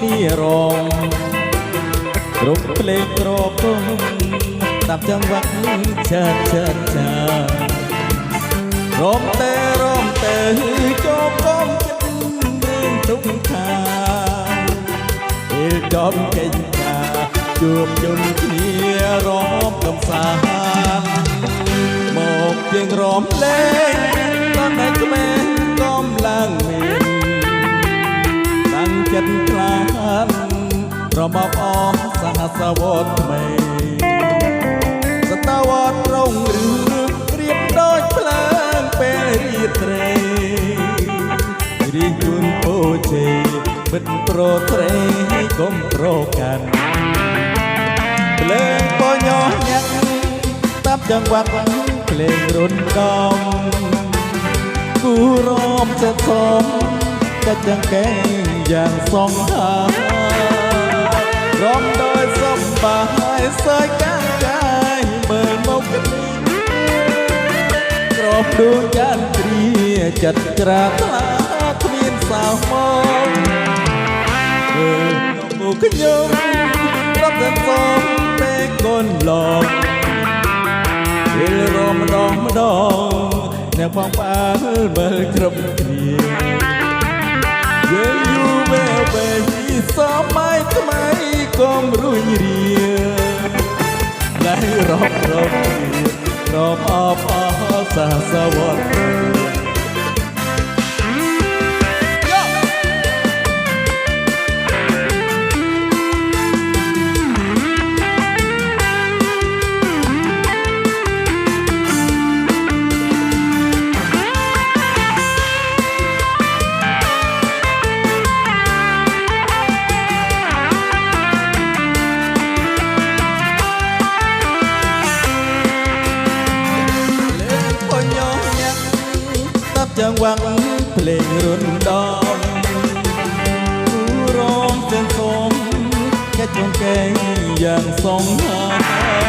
គ្នារំគ្រប់ភ្លេងក្រពុំតាមចង្វាក់ឆើតឆើតឆើតរំទេចូលកុំចិត្តរឿងទុកខាពេលចំកិច្ចការជួបជុំគ្នារំកំសាន្តមកជាងរំលេងដល់តែក្មេងកំឡើងមានតាំងចិត្តខ្លាប្រមប់អស់សហសវត្តថ្មីសតវត្តរងរឿងរៀបដូចភ្លើងពេលរាត្រីរីជូនពោជ័យបិទប្រត្រីកុំប្រកាន់ភ្លើងបញោញាក់តាប់ចង្វាក់ភ្លេងរុនដំគូរំសេះសំកាច់ចង្កេងយ៉ាងសងហារំដោយសំបាយសើចកាយកាយមើលមកគ្នាក្រពដួងចានព្រាចិត្តច្រាថ្លាគ្មានសៅមកមើលមកខ្ញុំរត់ទៅសំពេកកូនឡងពេលរំម្ដងអ្នកបងប្អូនមើលគ្រប់គ្នាយើងយូរវែវវែងសម័យថ្មីកុំរួញរាលែងរំរំអបអរសាសវត្តចង្វាក់ភ្លេងរុនដំគូរំទាំងសុំកាច់ចង្កេងយ៉ាងសងហា